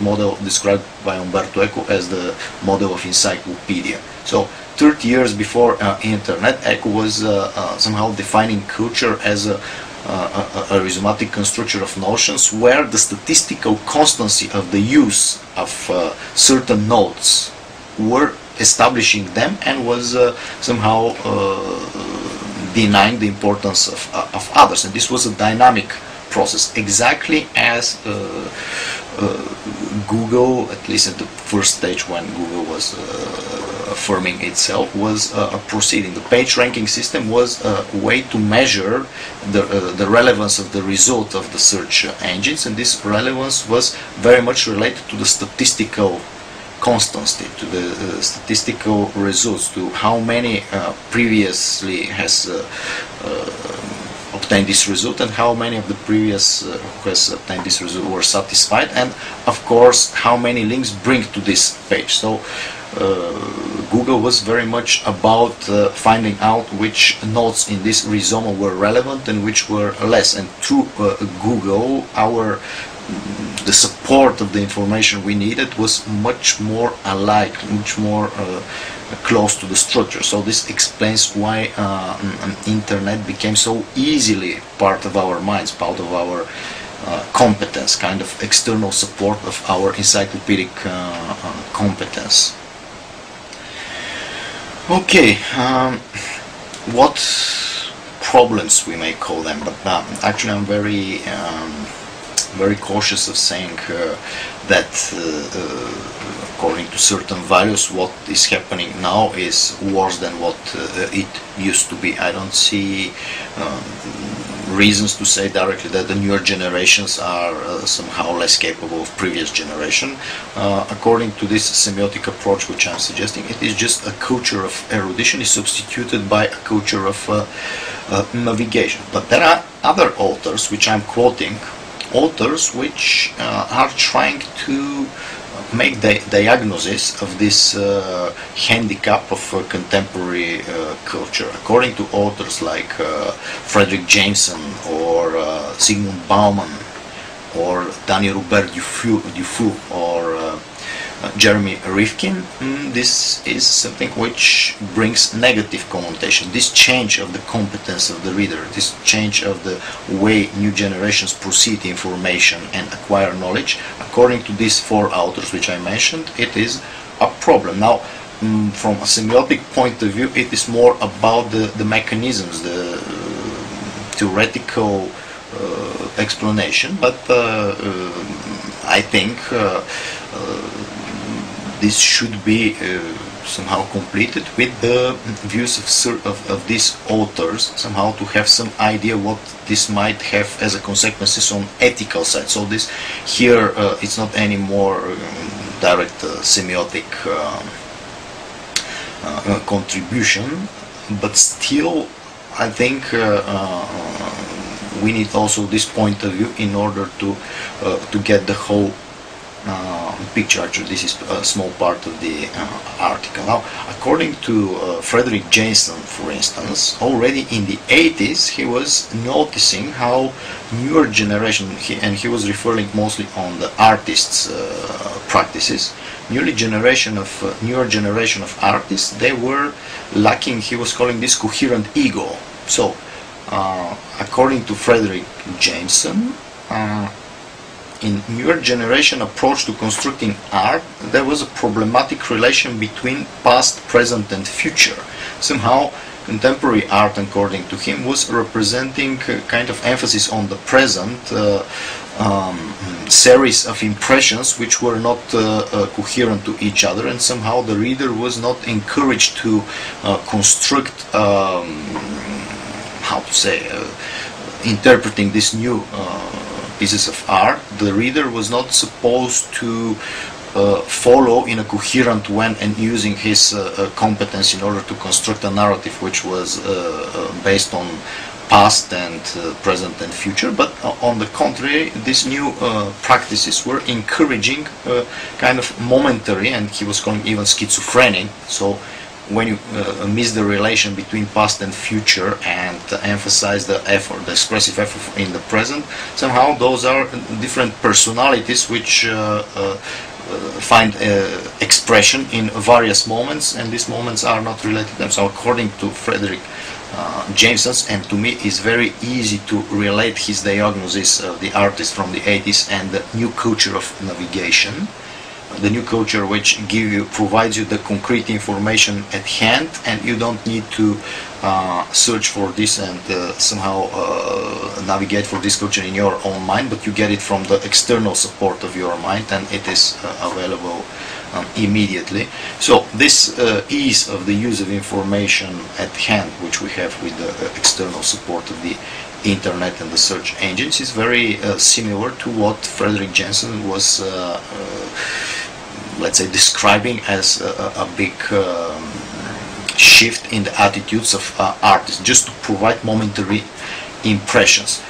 model described by Umberto Eco as the model of encyclopedia. So 30 years before internet, Eco was somehow defining culture as a rhizomatic construction of notions where the statistical constancy of the use of certain nodes were establishing them and was somehow denying the importance of others. And this was a dynamic process, exactly as Google, at least at the first stage when Google was forming itself, was proceeding. The page ranking system was a way to measure the relevance of the result of the search engines, and this relevance was very much related to the statistical constancy, to the statistical results, to how many previously has obtained this result and how many of the previous who has obtained this result were satisfied, and of course how many links bring to this page. So Google was very much about finding out which nodes in this rhizoma were relevant and which were less, and through Google the support of the information we needed was much more alike, much more close to the structure. So this explains why internet became so easily part of our minds, part of our competence, kind of external support of our encyclopedic competence. Okay, what problems we may call them, but actually I'm very cautious of saying that according to certain values what is happening now is worse than what it used to be. I don't see reasons to say directly that the newer generations are somehow less capable of previous generation. According to this semiotic approach which I'm suggesting, it is just a culture of erudition is substituted by a culture of navigation. But there are other authors which I'm quoting, authors which are trying to make the diagnosis of this handicap of contemporary culture. According to authors like Frederick Jameson or Zygmunt Bauman or Daniel Robert Dufour or Jeremy Rifkin, this is something which brings negative connotation. This change of the competence of the reader, this change of the way new generations proceed information and acquire knowledge, according to these four authors which I mentioned, it is a problem. Now, from a semiotic point of view, it is more about the mechanisms, the theoretical explanation, but I think this should be somehow completed with the views of these authors, somehow to have some idea what this might have as a consequences on ethical side. So this here it's not any more direct semiotic contribution, but still I think we need also this point of view in order to get the whole picture. Actually, this is a small part of the article. Now, according to Frederick Jameson, for instance, already in the 80s he was noticing how newer generation, and he was referring mostly on the artists' practices, newer generation of artists, they were lacking, he was calling this coherent ego. So, according to Frederick Jameson, in newer generation approach to constructing art, there was a problematic relation between past, present and future. Somehow contemporary art, according to him, was representing a kind of emphasis on the present, series of impressions which were not coherent to each other, and somehow the reader was not encouraged to construct, how to say, interpreting this new pieces of art. The reader was not supposed to follow in a coherent way and using his competence in order to construct a narrative which was based on past and present and future, but on the contrary, these new practices were encouraging kind of momentary, and he was calling even schizophrenic, so when you miss the relation between past and future and emphasize the effort, the expressive effort in the present, somehow those are different personalities which find expression in various moments, and these moments are not related to them. So according to Frederick Jameson, and to me it's very easy to relate his diagnosis of the artist from the 80s and the new culture of navigation. The new culture which provides you the concrete information at hand, and you don't need to search for this and somehow navigate for this culture in your own mind, but you get it from the external support of your mind, and it is available immediately. So this ease of the use of information at hand, which we have with the external support of the internet and the search engines, is very similar to what Frederick Jameson was let's say describing as a big shift in the attitudes of artists, just to provide momentary impressions.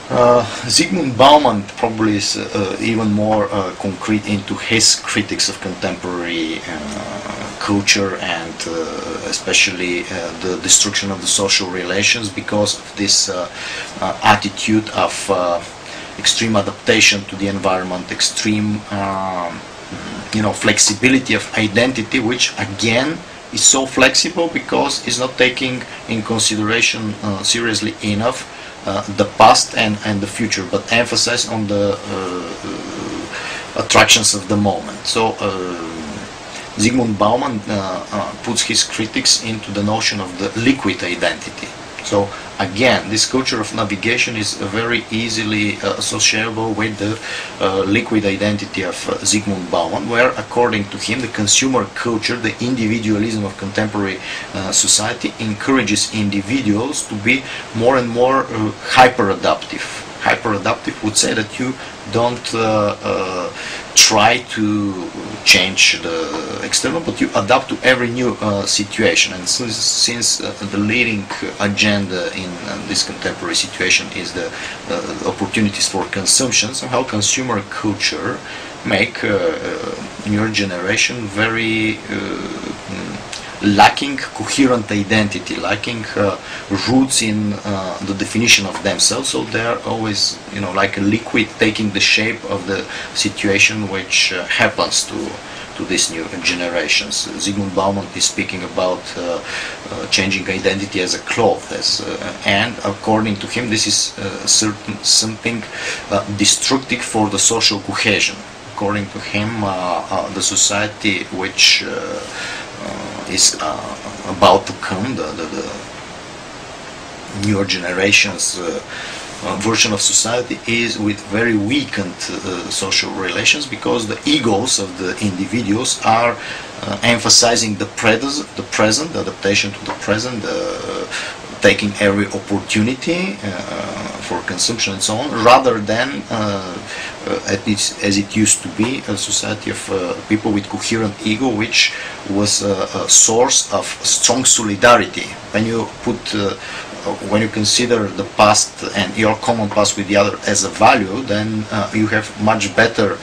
Zygmunt Bauman probably is even more concrete into his critics of contemporary culture, and especially the destruction of the social relations, because of this attitude of extreme adaptation to the environment, extreme flexibility of identity, which again is so flexible because it's not taking in consideration seriously enough the past and the future, but emphasize on the attractions of the moment. So Zygmunt Bauman puts his critics into the notion of the liquid identity. So again, this culture of navigation is very easily associable with the liquid identity of Zygmunt Bauman, where according to him the consumer culture, the individualism of contemporary society, encourages individuals to be more and more hyper-adaptive. Hyper-adaptive would say that you don't try to change the external, but you adapt to every new situation. And since the leading agenda in this contemporary situation is the opportunities for consumption, somehow consumer culture make your generation very lacking coherent identity, lacking roots in the definition of themselves. So they are always, like a liquid taking the shape of the situation which happens to these new generations. Zygmunt Bauman is speaking about changing identity as a cloth, and according to him this is something destructive for the social cohesion. According to him, the society which is about to come, the newer generations version of society, is with very weakened social relations, because the egos of the individuals are emphasizing the present, the adaptation to the present, taking every opportunity for consumption and so on, rather than as it used to be, a society of people with coherent ego, which was a source of strong solidarity. When you consider the past and your common past with the other as a value, then you have much better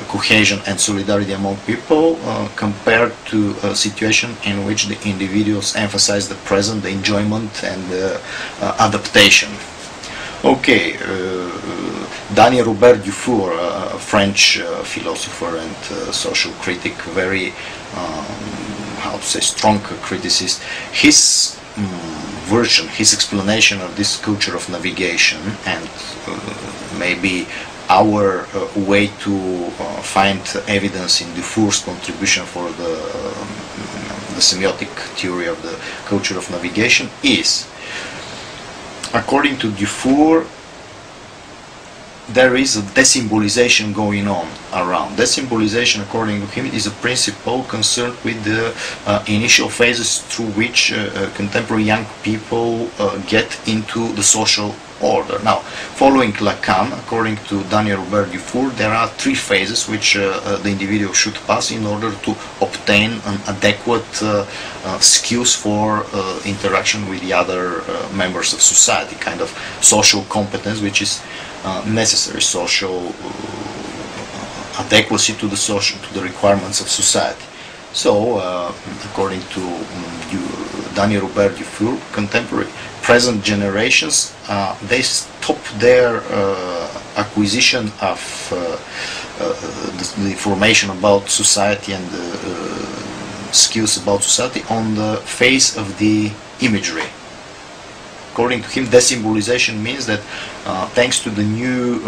cohesion and solidarity among people compared to a situation in which the individuals emphasize the present, the enjoyment and the adaptation. Okay, Daniel Robert Dufour, a French philosopher and social critic, very, strong criticist, his version, his explanation of this culture of navigation, and maybe our way to find evidence in Dufour's contribution for the semiotic theory of the culture of navigation is, according to Dufour, there is a desymbolization going on around. Desymbolization, according to him, is a principle concerned with the initial phases through which contemporary young people get into the social order. Now, following Lacan, according to Daniel Robert Dufour, there are three phases which the individual should pass in order to obtain an adequate skills for interaction with the other members of society, kind of social competence which is necessary, social adequacy to the requirements of society. So, according to Daniel Robert Dufour, contemporary present generations, they stop their acquisition of the information about society and skills about society on the face of the imagery. According to him, desymbolization means that thanks to the new,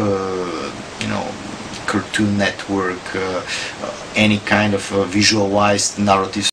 Cartoon Network, any kind of visualized narratives